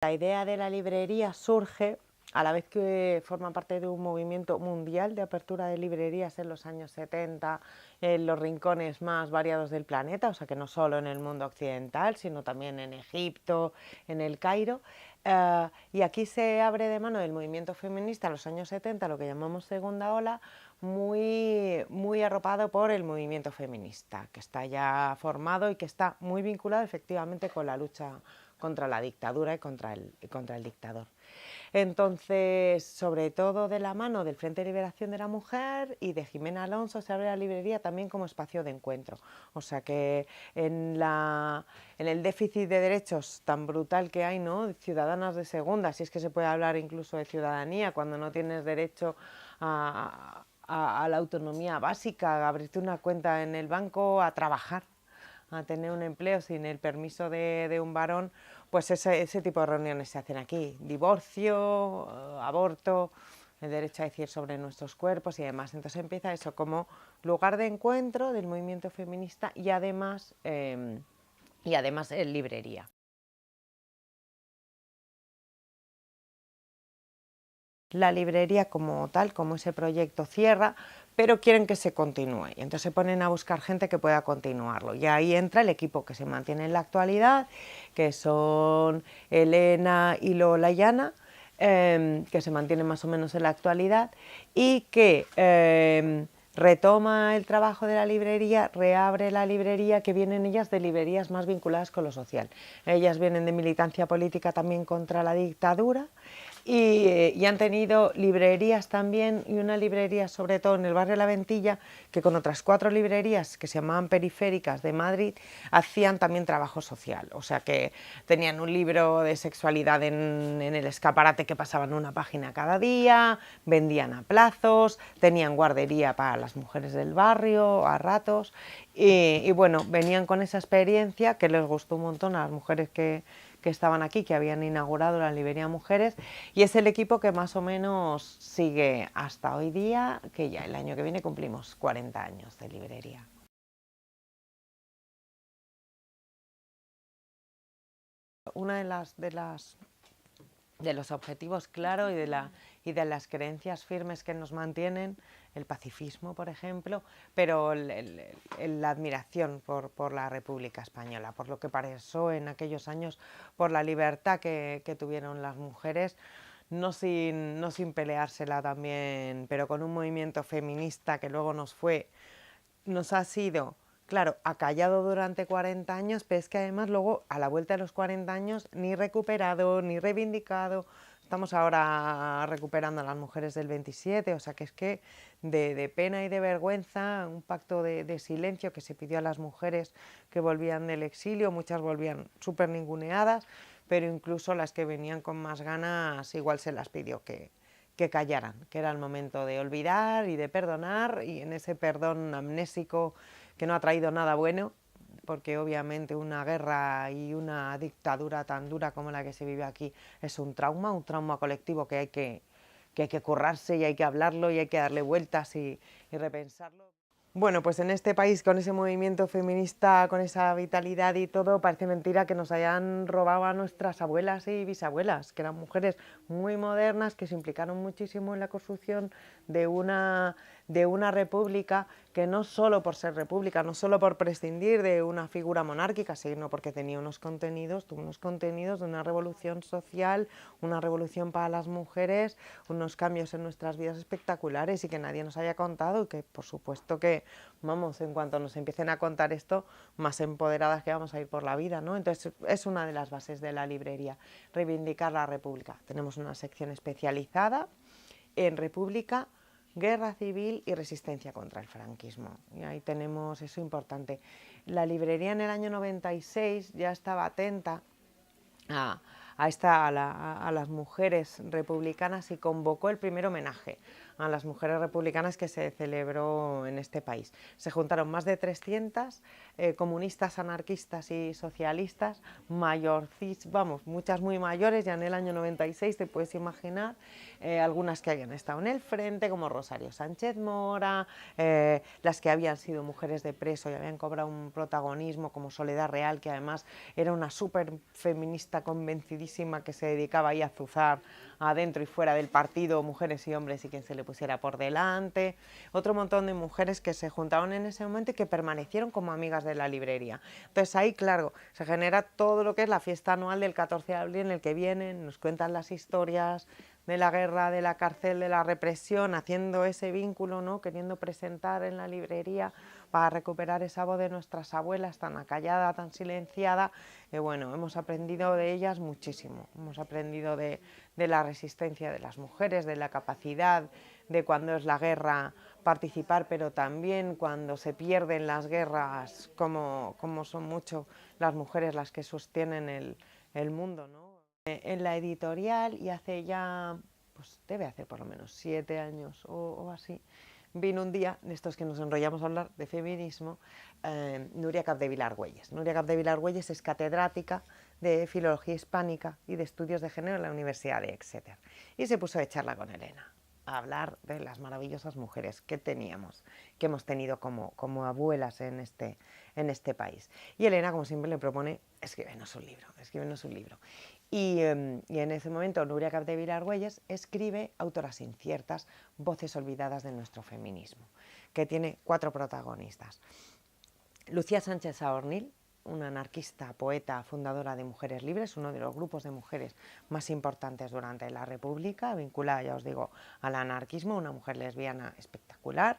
La idea de la librería surge a la vez que forma parte de un movimiento mundial de apertura de librerías en los años 70 en los rincones más variados del planeta, o sea que no solo en el mundo occidental, sino también en Egipto, en el Cairo. Y aquí se abre de mano del movimiento feminista en los años 70, lo que llamamos segunda ola, muy arropado por el movimiento feminista, que está ya formado y que está muy vinculado efectivamente con la lucha contra la dictadura y contra el dictador. Entonces, sobre todo de la mano del Frente de Liberación de la Mujer y de Jimena Alonso, se abre la librería también como espacio de encuentro. O sea que en el déficit de derechos tan brutal que hay, ¿no?, ciudadanas de segunda, si es que se puede hablar incluso de ciudadanía, cuando no tienes derecho a la autonomía básica, a abrirte una cuenta en el banco, a trabajar, a tener un empleo sin el permiso de un varón, pues ese tipo de reuniones se hacen aquí. Divorcio, aborto, el derecho a decidir sobre nuestros cuerpos y demás. Entonces empieza eso como lugar de encuentro del movimiento feminista y además librería. La librería como tal, como ese proyecto cierra, pero quieren que se continúe. Y entonces se ponen a buscar gente que pueda continuarlo. Y ahí entra el equipo que se mantiene en la actualidad, que son Elena y Lola Llana, que se mantienen más o menos en la actualidad y que retoma el trabajo de la librería, reabre la librería, que vienen ellas de librerías más vinculadas con lo social. Ellas vienen de militancia política también contra la dictadura y han tenido librerías también, y una librería sobre todo en el barrio La Ventilla, que con otras 4 librerías que se llamaban periféricas de Madrid hacían también trabajo social. O sea que tenían un libro de sexualidad en el escaparate que pasaban una página cada día, vendían a plazos, tenían guardería para las mujeres del barrio a ratos y bueno, venían con esa experiencia que les gustó un montón a las mujeres que estaban aquí, que habían inaugurado la librería Mujeres, y es el equipo que más o menos sigue hasta hoy día, que ya el año que viene cumplimos 40 años de librería. Una de los objetivos claros y de las creencias firmes que nos mantienen, el pacifismo, por ejemplo, pero la admiración por la República Española, por lo que pasó en aquellos años, por la libertad que tuvieron las mujeres, no sin peleársela también, pero con un movimiento feminista que luego nos ha sido, claro, acallado durante 40 años, pero es que además luego a la vuelta de los 40 años ni recuperado, ni reivindicado. Estamos ahora recuperando a las mujeres del 27, o sea que es que de pena y de vergüenza, un pacto de silencio que se pidió a las mujeres que volvían del exilio, muchas volvían súper ninguneadas, pero incluso las que venían con más ganas igual se las pidió que callaran, que era el momento de olvidar y de perdonar, y en ese perdón amnésico que no ha traído nada bueno, porque obviamente una guerra y una dictadura tan dura como la que se vive aquí es un trauma colectivo que hay que currarse y hay que hablarlo y hay que darle vueltas y repensarlo. Bueno, pues en este país, con ese movimiento feminista, con esa vitalidad y todo, parece mentira que nos hayan robado a nuestras abuelas y bisabuelas, que eran mujeres muy modernas, que se implicaron muchísimo en la construcción de una república, que no solo por ser república, no solo por prescindir de una figura monárquica, sino porque tenía tuvo unos contenidos de una revolución social, una revolución para las mujeres, unos cambios en nuestras vidas espectaculares y que nadie nos haya contado, y que por supuesto que, vamos, en cuanto nos empiecen a contar esto, más empoderadas que vamos a ir por la vida, ¿no? Entonces es una de las bases de la librería, reivindicar la república. Tenemos una sección especializada en república, guerra civil y resistencia contra el franquismo. Y ahí tenemos eso importante. La librería en el año 96 ya estaba atenta a las mujeres republicanas y convocó el primer homenaje a las mujeres republicanas que se celebró en este país. Se juntaron más de 300 comunistas, anarquistas y socialistas, vamos, muchas muy mayores, ya en el año 96 te puedes imaginar, algunas que habían estado en el frente, como Rosario Sánchez Mora, las que habían sido mujeres de preso y habían cobrado un protagonismo, como Soledad Real, que además era una súper feminista convencidísima que se dedicaba ahí a azuzar adentro y fuera del partido, mujeres y hombres, y quien se le pusiera por delante. Otro montón de mujeres que se juntaron en ese momento y que permanecieron como amigas de la librería. Entonces ahí, claro, se genera todo lo que es la fiesta anual del 14 de abril, en el que vienen, nos cuentan las historias de la guerra, de la cárcel, de la represión, haciendo ese vínculo, ¿no? Queriendo presentar en la librería para recuperar esa voz de nuestras abuelas tan acallada, tan silenciada. Bueno, hemos aprendido de ellas muchísimo, hemos aprendido de la resistencia de las mujeres, de la capacidad de cuando es la guerra participar, pero también cuando se pierden las guerras, como son mucho las mujeres las que sostienen el mundo, ¿no? En la editorial, y hace ya, pues debe hacer por lo menos 7 años o así, vino un día, de estos que nos enrollamos a hablar de feminismo, Núria Capdevila Argüelles. Núria Capdevila Argüelles es catedrática de Filología Hispánica y de Estudios de Género en la Universidad de Exeter. Y se puso a charla con Elena, a hablar de las maravillosas mujeres que teníamos, que hemos tenido como abuelas en este país. Y Elena, como siempre, le propone, escríbenos un libro, escríbenos un libro. Y en ese momento Núria Capdevila Argüelles escribe Autoras inciertas, voces olvidadas de nuestro feminismo, que tiene 4 protagonistas. Lucía Sánchez Saornil, una anarquista, poeta, fundadora de Mujeres Libres, uno de los grupos de mujeres más importantes durante la República, vinculada, ya os digo, al anarquismo, una mujer lesbiana espectacular.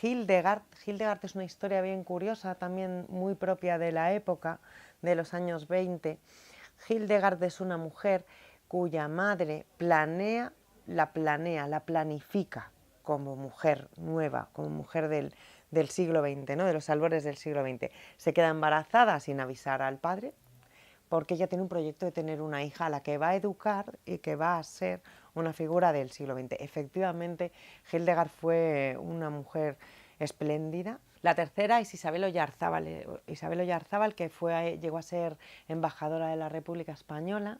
Hildegard es una historia bien curiosa, también muy propia de la época, de los años 20. Hildegard es una mujer cuya madre la planifica como mujer nueva, como mujer del siglo XX, ¿no? De los albores del siglo XX. Se queda embarazada sin avisar al padre, porque ella tiene un proyecto de tener una hija a la que va a educar y que va a ser una figura del siglo XX. Efectivamente, Hildegard fue una mujer espléndida. La tercera es Isabel Oyarzábal, que llegó a ser embajadora de la República Española,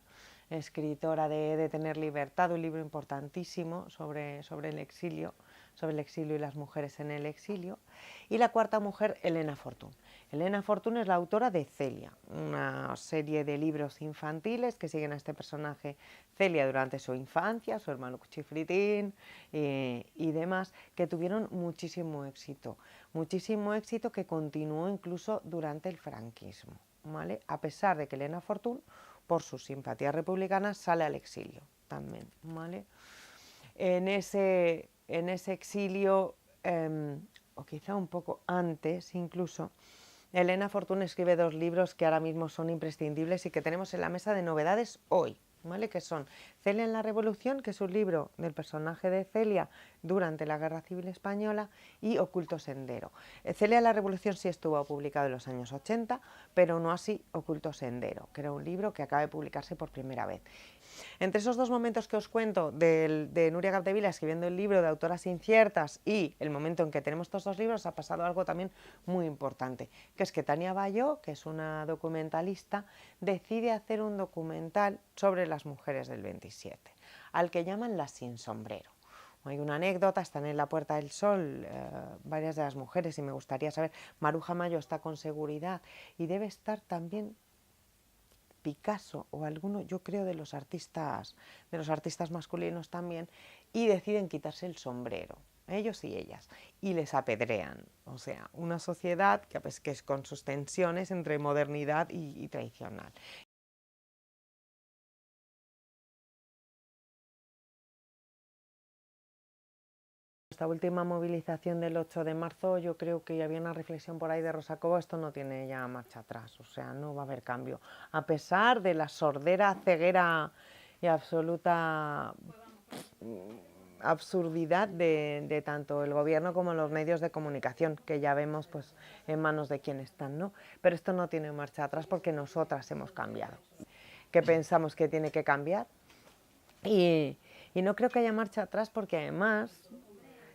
escritora de Tener Libertad, un libro importantísimo sobre el exilio y las mujeres en el exilio. Y la cuarta mujer, Elena Fortún. Elena Fortún es la autora de Celia, una serie de libros infantiles que siguen a este personaje Celia durante su infancia, su hermano Cuchifritín y demás, que tuvieron muchísimo éxito que continuó incluso durante el franquismo, ¿vale? A pesar de que Elena Fortún, por sus simpatías republicanas, sale al exilio también, ¿vale? En ese exilio, o quizá un poco antes incluso, Elena Fortún escribe 2 libros que ahora mismo son imprescindibles y que tenemos en la mesa de novedades hoy, ¿vale? Que son Celia en la Revolución, que es un libro del personaje de Celia durante la Guerra Civil Española, y Oculto Sendero. Celia en la Revolución sí estuvo publicado en los años 80, pero no así Oculto Sendero, que era un libro que acaba de publicarse por primera vez. Entre esos 2 momentos que os cuento de Núria Capdevila escribiendo el libro de Autoras inciertas y el momento en que tenemos estos 2 libros, ha pasado algo también muy importante, que es que Tania Bayó, que es una documentalista, decide hacer un documental sobre las mujeres del 27, al que llaman las sin sombrero. Hay una anécdota, están en la Puerta del Sol varias de las mujeres, y me gustaría saber, Maruja Mayo está con seguridad y debe estar también Picasso o alguno, yo creo, de los artistas masculinos también, y deciden quitarse el sombrero, ellos y ellas, y les apedrean. O sea, una sociedad que es con sus tensiones entre modernidad y tradicional. Esta última movilización del 8 de marzo, yo creo que ya había una reflexión por ahí de Rosa Cobo, esto no tiene ya marcha atrás, o sea, no va a haber cambio. A pesar de la sordera, ceguera y absoluta absurdidad de tanto el gobierno como los medios de comunicación, que ya vemos pues en manos de quién están, ¿no? Pero esto no tiene marcha atrás porque nosotras hemos cambiado. ¿Qué pensamos que tiene que cambiar? Y Y no creo que haya marcha atrás porque además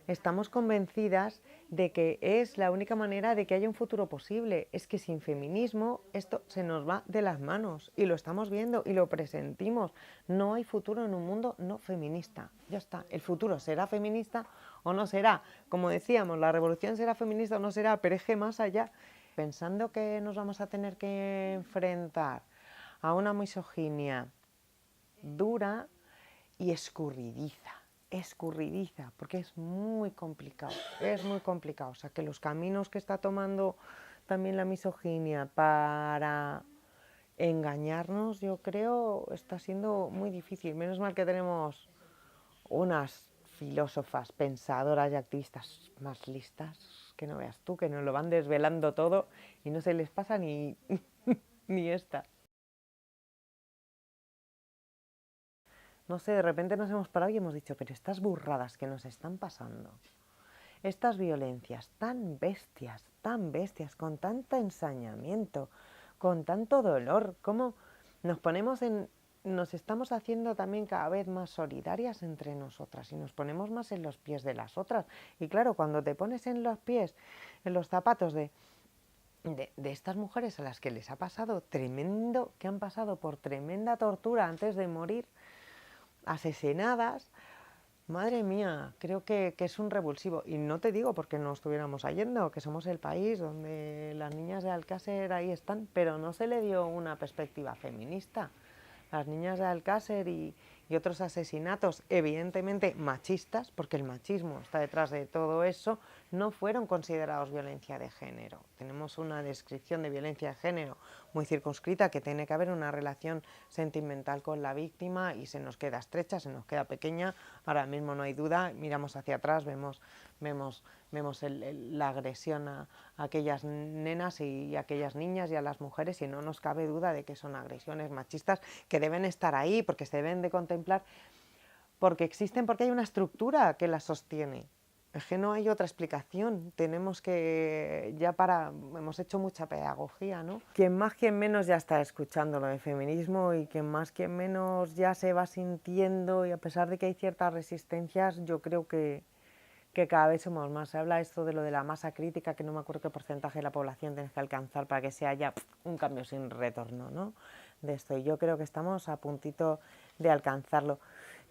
estamos convencidas de que es la única manera de que haya un futuro posible. Es que sin feminismo esto se nos va de las manos y lo estamos viendo y lo presentimos. No hay futuro en un mundo no feminista. Ya está, el futuro será feminista o no será. Como decíamos, la revolución será feminista o no será, pero es que más allá, pensando que nos vamos a tener que enfrentar a una misoginia dura y escurridiza, porque es muy complicado, o sea, que los caminos que está tomando también la misoginia para engañarnos, yo creo, está siendo muy difícil. Menos mal que tenemos unas filósofas, pensadoras y activistas más listas, que no veas tú, que nos lo van desvelando todo y no se les pasa ni, ni esta. No sé, de repente nos hemos parado y hemos dicho, pero estas burradas que nos están pasando, estas violencias tan bestias, con tanto ensañamiento, con tanto dolor, cómo nos estamos haciendo también cada vez más solidarias entre nosotras y nos ponemos más en los pies de las otras. Y claro, cuando te pones en los pies, en los zapatos de estas mujeres a las que les ha pasado tremendo, que han pasado por tremenda tortura antes de morir, asesinadas, madre mía, creo que es un revulsivo. Y no te digo porque no estuviéramos yendo, que somos el país donde las niñas de Alcácer ahí están, pero no se le dio una perspectiva feminista. Las niñas de Alcácer y otros asesinatos, evidentemente machistas, porque el machismo está detrás de todo eso, no fueron considerados violencia de género. Tenemos una descripción de violencia de género muy circunscrita, que tiene que haber una relación sentimental con la víctima y se nos queda estrecha, se nos queda pequeña. Ahora mismo no hay duda, miramos hacia atrás, vemos la agresión a aquellas nenas y a aquellas niñas y a las mujeres, y no nos cabe duda de que son agresiones machistas que deben estar ahí porque se deben de contemplar, porque existen, porque hay una estructura que las sostiene. Es que no hay otra explicación. Tenemos que, hemos hecho mucha pedagogía, ¿no? Quien más, quien menos ya está escuchando lo de feminismo, y quien más, quien menos ya se va sintiendo, y a pesar de que hay ciertas resistencias, yo creo que cada vez somos más. Se habla esto de lo de la masa crítica, que no me acuerdo qué porcentaje de la población tienes que alcanzar para que se haya un cambio sin retorno, ¿no? De esto, y yo creo que estamos a puntito de alcanzarlo.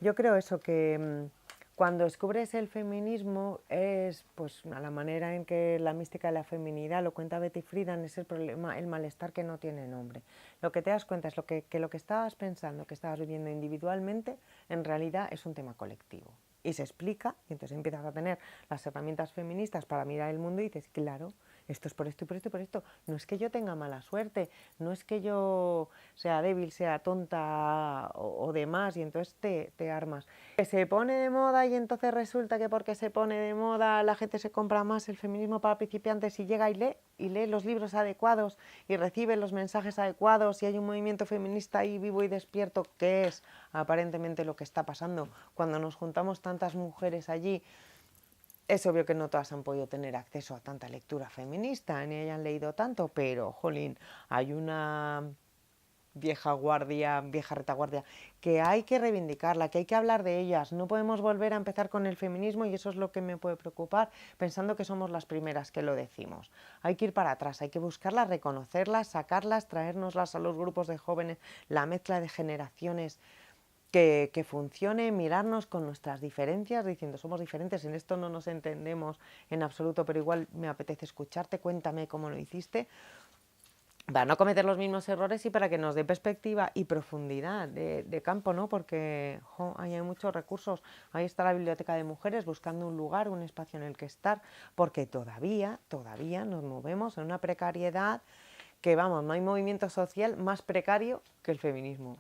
Yo creo eso, que cuando descubres el feminismo es pues a la manera en que la mística de la feminidad, lo cuenta Betty Friedan, es el problema, el malestar que no tiene nombre. Lo que te das cuenta es que lo que estabas pensando, que estabas viviendo individualmente, en realidad es un tema colectivo. Y se explica, y entonces empiezas a tener las herramientas feministas para mirar el mundo y dices, claro, esto es por esto y por esto y por esto. No es que yo tenga mala suerte, no es que yo sea débil, sea tonta o demás, y entonces te armas. Que se pone de moda y entonces resulta que porque se pone de moda la gente se compra más el feminismo para principiantes y llega y lee los libros adecuados y recibe los mensajes adecuados y hay un movimiento feminista ahí vivo y despierto, que es aparentemente lo que está pasando cuando nos juntamos tantas mujeres allí. Es obvio que no todas han podido tener acceso a tanta lectura feminista ni hayan leído tanto, pero jolín, hay una vieja guardia, vieja retaguardia, que hay que reivindicarla, que hay que hablar de ellas. No podemos volver a empezar con el feminismo, y eso es lo que me puede preocupar, pensando que somos las primeras que lo decimos. Hay que ir para atrás, hay que buscarlas, reconocerlas, sacarlas, traérnoslas a los grupos de jóvenes, la mezcla de generaciones que funcione, mirarnos con nuestras diferencias, diciendo somos diferentes, en esto no nos entendemos en absoluto, pero igual me apetece escucharte, cuéntame cómo lo hiciste, para no cometer los mismos errores y para que nos dé perspectiva y profundidad de campo, ¿no? Porque ahí hay muchos recursos. Ahí está la Biblioteca de Mujeres buscando un lugar, un espacio en el que estar, porque todavía nos movemos en una precariedad que, vamos, no hay movimiento social más precario que el feminismo.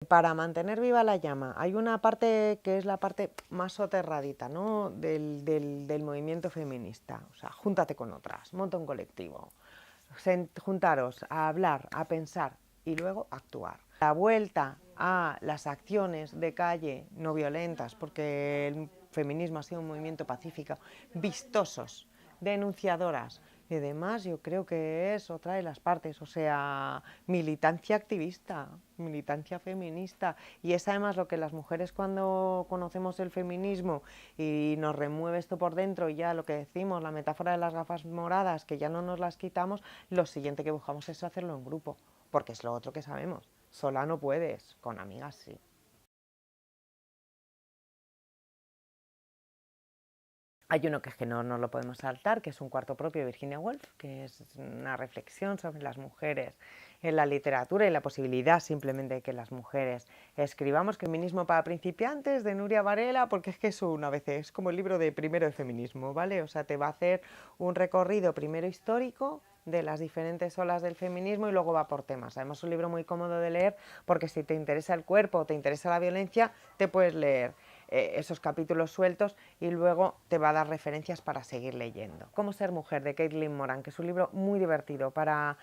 Para mantener viva la llama, hay una parte que es la parte más soterradita, ¿no? del movimiento feminista. O sea, júntate con otras, monta un colectivo, juntaros a hablar, a pensar y luego actuar. La vuelta a las acciones de calle no violentas, porque el feminismo ha sido un movimiento pacífico, vistosos, denunciadoras, y además yo creo que es otra de las partes, o sea, militancia activista, militancia feminista, y es además lo que las mujeres cuando conocemos el feminismo y nos remueve esto por dentro, y ya lo que decimos, la metáfora de las gafas moradas, que ya no nos las quitamos, lo siguiente que buscamos es hacerlo en grupo, porque es lo otro que sabemos, sola no puedes, con amigas sí. Hay uno que es que no nos lo podemos saltar, que es Un cuarto propio de Virginia Woolf, que es una reflexión sobre las mujeres en la literatura y la posibilidad simplemente de que las mujeres escribamos. Feminismo para principiantes, de Nuria Varela, porque es que es una vez, es como el libro de primero de feminismo, ¿vale? O sea, te va a hacer un recorrido primero histórico de las diferentes olas del feminismo y luego va por temas. Además es un libro muy cómodo de leer porque si te interesa el cuerpo o te interesa la violencia, te puedes leer esos capítulos sueltos y luego te va a dar referencias para seguir leyendo. Cómo ser mujer, de Caitlin Moran, que es un libro muy divertido para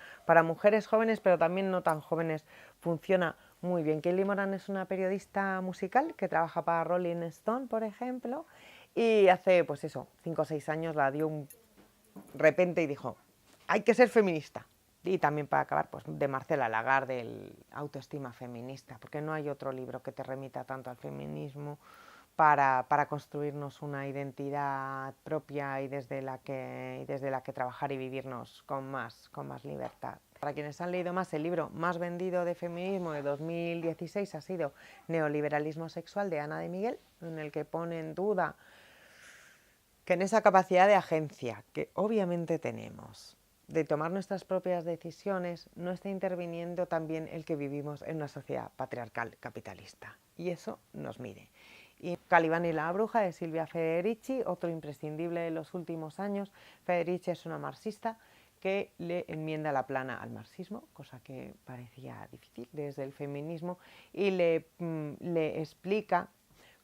mujeres jóvenes, pero también no tan jóvenes, funciona muy bien. Caitlin Moran es una periodista musical que trabaja para Rolling Stone, por ejemplo, y hace, pues eso, 5 o 6 años la dio un repente y dijo, hay que ser feminista. Y también para acabar, pues de Marcela Lagarde, del autoestima feminista, porque no hay otro libro que te remita tanto al feminismo para construirnos una identidad propia y desde la que trabajar y vivirnos con más libertad. Para quienes han leído más, el libro más vendido de feminismo de 2016 ha sido Neoliberalismo sexual, de Ana de Miguel, en el que pone en duda que en esa capacidad de agencia que obviamente tenemos de tomar nuestras propias decisiones no está interviniendo también el que vivimos en una sociedad patriarcal capitalista, y eso nos mide. Y Calibán y la bruja, de Silvia Federici, otro imprescindible de los últimos años. Federici es una marxista que le enmienda la plana al marxismo, cosa que parecía difícil desde el feminismo, y le explica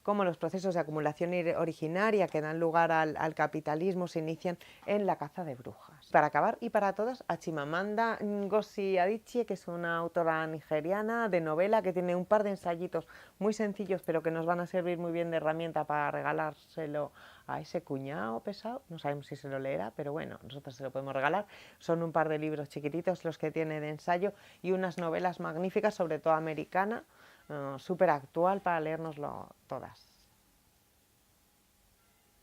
cómo los procesos de acumulación originaria que dan lugar al capitalismo se inician en la caza de brujas. Para acabar, y para todas, a Chimamanda Ngozi Adichie, que es una autora nigeriana de novela que tiene un par de ensayitos muy sencillos, pero que nos van a servir muy bien de herramienta para regalárselo a ese cuñado pesado. No sabemos si se lo leerá, pero bueno, nosotros se lo podemos regalar. Son un par de libros chiquititos los que tiene de ensayo y unas novelas magníficas, sobre todo americana, súper actual para leérnoslo todas.